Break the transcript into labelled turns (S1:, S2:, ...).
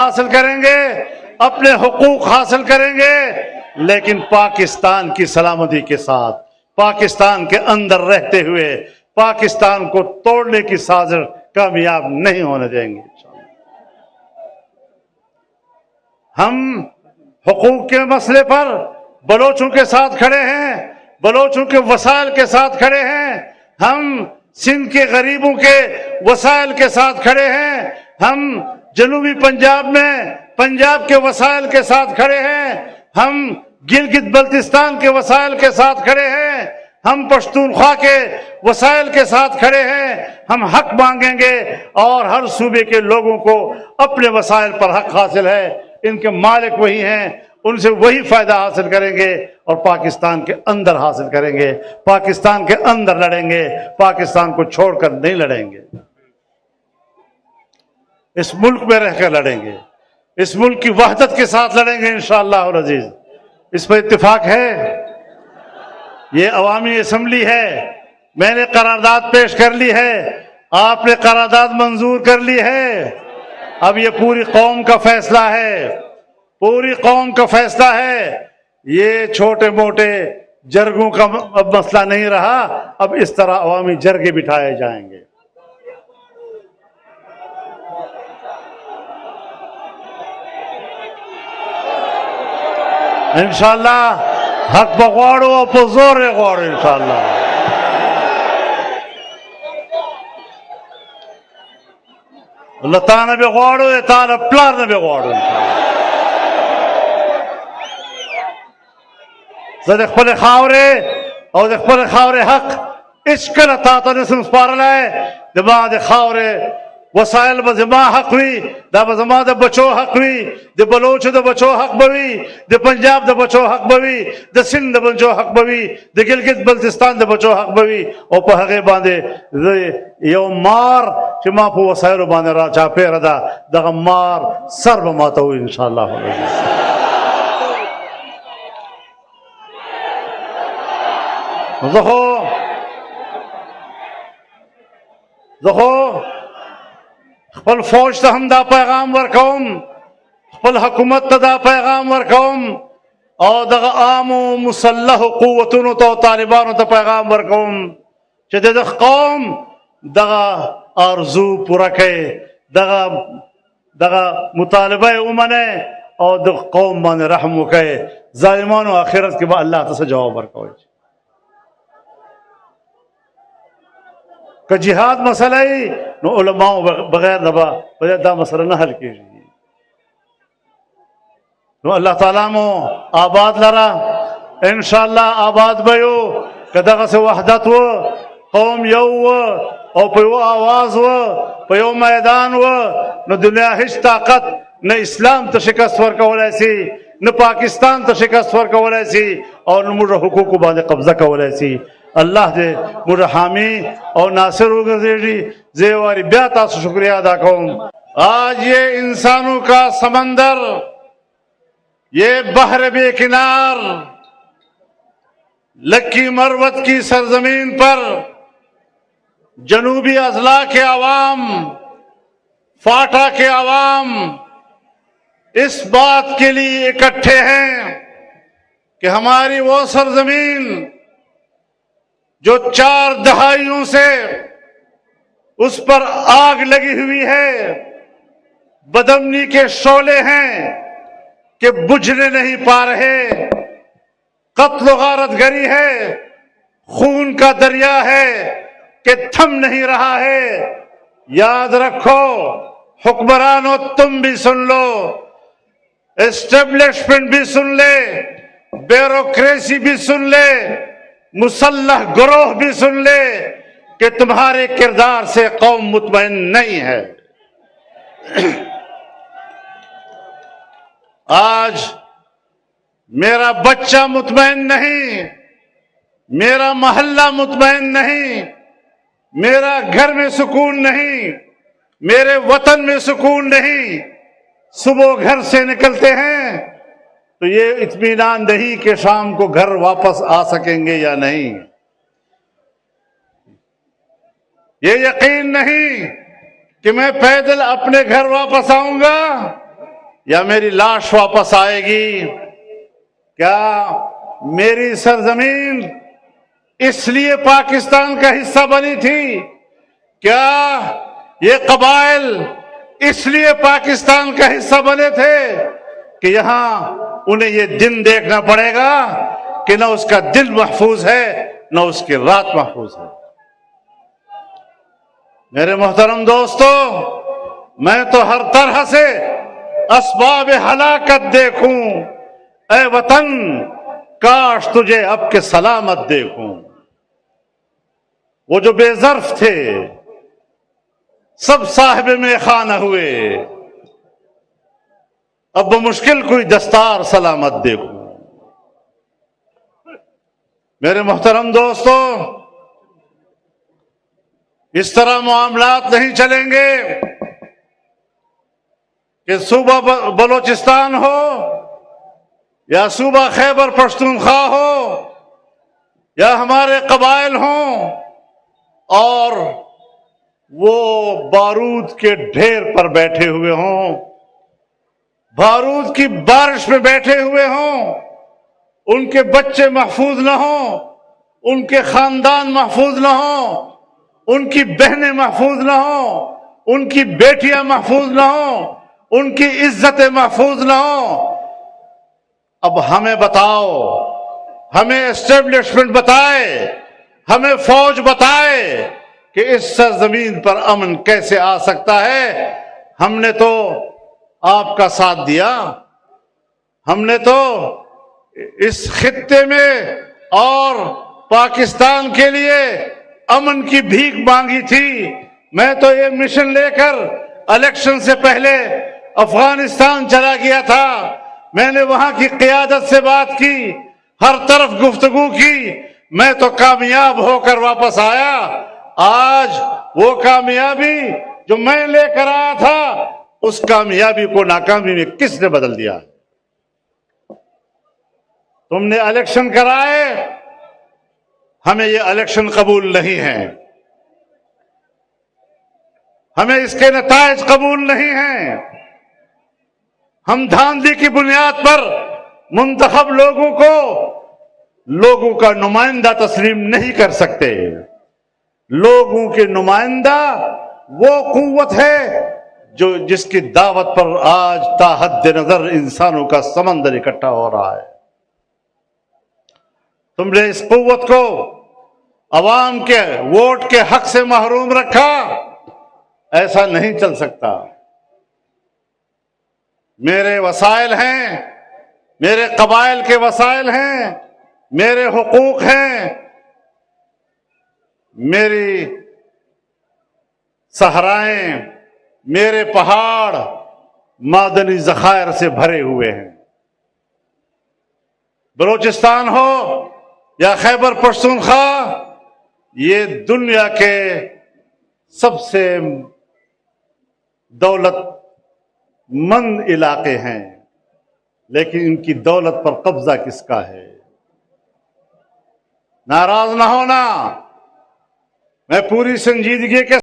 S1: حاصل کریں گے، اپنے حقوق حاصل کریں گے، لیکن پاکستان کی سلامتی کے ساتھ، پاکستان کے اندر رہتے ہوئے پاکستان کو توڑنے کی سازش کامیاب نہیں ہونے دیں گے۔ ہم حقوق کے مسئلے پر بلوچوں کے ساتھ کھڑے ہیں، بلوچوں کے وسائل کے ساتھ کھڑے ہیں، ہم سندھ کے غریبوں کے وسائل کے ساتھ کھڑے ہیں، ہم جنوبی پنجاب میں پنجاب کے وسائل کے ساتھ کھڑے ہیں، ہم گلگت بلتستان کے وسائل کے ساتھ کھڑے ہیں، ہم پشتونخوا کے وسائل کے ساتھ کھڑے ہیں۔ ہم حق مانگیں گے اور ہر صوبے کے لوگوں کو اپنے وسائل پر حق حاصل ہے، ان کے مالک وہی ہیں، ان سے وہی فائدہ حاصل کریں گے اور پاکستان کے اندر حاصل کریں گے، پاکستان کے اندر لڑیں گے، پاکستان کو چھوڑ کر نہیں لڑیں گے، اس ملک میں رہ کر لڑیں گے، اس ملک کی وحدت کے ساتھ لڑیں گے انشاءاللہ العزیز۔ اس پر اتفاق ہے؟ یہ عوامی اسمبلی ہے، میں نے قرارداد پیش کر لی ہے، آپ نے قرارداد منظور کر لی ہے، اب یہ پوری قوم کا فیصلہ ہے، پوری قوم کا فیصلہ ہے، یہ چھوٹے موٹے جرگوں کا اب مسئلہ نہیں رہا، اب اس طرح عوامی جرگے بٹھائے جائیں گے۔ انشاءاللہ حق بغواړو او په زور یې غواړو انشاءاللہ۔ الله تعالی به غواړو، تعالی پلار نه به غواړو انشاءاللہ۔ زه د خپل خاورې او د خپل خاورې حق هیڅکله تا ته نسم سپارلی، زما د خاورې وسایل به زما حق وي، دا به زما د بچو حق وي، د بلوچو د بچو حق به وي، د پنجاب د بچو حق به وي، د سند د بچو حق به وي، د ګلګت بلتستان د بچو حق به وي، او په هغې باندې یو مار چې ما په وسایلو باندې را چاپېره ده، دغه مار سر به ماتوي انشاءالله العزیز۔ زه خو خپل فوج ته هم دا پیغام ورکوم، خپل حکومت ته دا پیغام ورکوم، او دغه عامو مسلحو قوتونو ته او طالبانو ته پیغام ورکوم چې د قوم دغه آرزو پوره کړي، دغه مطالبه یې ومنئ او د قوم باندې رحم وکړئ، ظالمانو آخرت کې به الله ته څه جواب ورکوئ؟ کہ جہاد مسئلہ ہی نو علماء بغیر نبا دا مسئلہ نہ حل کیجیے، نو اللہ تعالیٰ مو آباد لرا انشاءاللہ آباد بیو کہ دغه سے وحدت و قوم یو و او پیو آواز و پیو میدان و نو دنیا ہیچ طاقت نہ اسلام تا شکست ورکولی سی، نہ پاکستان تا شکست ورکولی سی، اور نہ مجھے حقوق باندې قبضہ کولی سی۔ اللہ دے مجھے حامی اور ناصر وگرزیجی زیواری بیاتا سے شکریہ ادا کروں۔ آج یہ انسانوں کا سمندر، یہ بحر بے کنار، لکی مروت کی سرزمین پر جنوبی اضلاع کے عوام، فاٹا کے عوام اس بات کے لیے اکٹھے ہیں کہ ہماری وہ سرزمین جو 4 دہائیوں سے اس پر آگ لگی ہوئی ہے، بدامنی کے شعلے ہیں کہ بجھنے نہیں پا رہے، قتل و غارت گری ہے، خون کا دریا ہے کہ تھم نہیں رہا ہے۔ یاد رکھو حکمرانوں، تم بھی سن لو، اسٹیبلشمنٹ بھی سن لے، بیوروکریسی بھی سن لے، مسلح گروہ بھی سن لے کہ تمہارے کردار سے قوم مطمئن نہیں ہے۔ آج میرا بچہ مطمئن نہیں، میرا محلہ مطمئن نہیں، میرا گھر میں سکون نہیں، میرے وطن میں سکون نہیں۔ صبح گھر سے نکلتے ہیں تو یہ اطمینان دہی کہ شام کو گھر واپس آ سکیں گے یا نہیں، یہ یقین نہیں کہ میں پیدل اپنے گھر واپس آؤں گا، یا میری لاش واپس آئے گی؟ کیا میری سرزمین اس لیے پاکستان کا حصہ بنی تھی؟ کیا یہ قبائل اس لیے پاکستان کا حصہ بنے تھے کہ یہاں انہیں یہ دن دیکھنا پڑے گا کہ نہ اس کا دل محفوظ ہے نہ اس کی رات محفوظ ہے؟ میرے محترم دوستو، میں تو ہر طرح سے اسباب ہلاکت دیکھوں، اے وطن کاش تجھے اب کے سلامت دیکھوں۔ وہ جو بے ظرف تھے سب صاحب میخانہ ہوئے، اب بمشکل کوئی دستار سلامت دیکھوں۔ میرے محترم دوستو، اس طرح معاملات نہیں چلیں گے کہ صوبہ بلوچستان ہو یا صوبہ خیبر پختونخوا ہو یا ہمارے قبائل ہوں اور وہ بارود کے ڈھیر پر بیٹھے ہوئے ہوں، بارود کی بارش میں بیٹھے ہوئے ہوں، ان کے بچے محفوظ نہ ہوں، ان کے خاندان محفوظ نہ ہوں، ان کی بہنیں محفوظ نہ ہوں، ان کی بیٹیاں محفوظ نہ ہوں، ان کی عزتیں محفوظ نہ ہوں۔ اب ہمیں بتاؤ، ہمیں اسٹیبلشمنٹ بتائے، ہمیں فوج بتائے کہ اس سرزمین پر امن کیسے آ سکتا ہے؟ ہم نے تو آپ کا ساتھ دیا، ہم نے تو اس خطے میں اور پاکستان کے لیے امن کی بھیک مانگی تھی۔ میں تو یہ مشن لے کر الیکشن سے پہلے افغانستان چلا گیا تھا، میں نے وہاں کی قیادت سے بات کی، ہر طرف گفتگو کی، میں تو کامیاب ہو کر واپس آیا۔ آج وہ کامیابی جو میں لے کر آیا تھا، اس کامیابی کو ناکامی میں کس نے بدل دیا؟ تم نے الیکشن کرائے، ہمیں یہ الیکشن قبول نہیں ہے، ہمیں اس کے نتائج قبول نہیں ہیں۔ ہم دھاندلی کی بنیاد پر منتخب لوگوں کا نمائندہ تسلیم نہیں کر سکتے۔ لوگوں کے نمائندہ وہ قوت ہے جس کی دعوت پر آج تا حد نظر انسانوں کا سمندر اکٹھا ہو رہا ہے۔ تم نے اس قوت کو عوام کے ووٹ کے حق سے محروم رکھا، ایسا نہیں چل سکتا۔ میرے وسائل ہیں، میرے قبائل کے وسائل ہیں، میرے حقوق ہیں، میری صحرائیں، میرے پہاڑ معدنی ذخائر سے بھرے ہوئے ہیں۔ بلوچستان ہو یا خیبر پختونخوا، یہ دنیا کے سب سے دولت مند علاقے ہیں، لیکن ان کی دولت پر قبضہ کس کا ہے؟ ناراض نہ ہونا، میں پوری سنجیدگی کے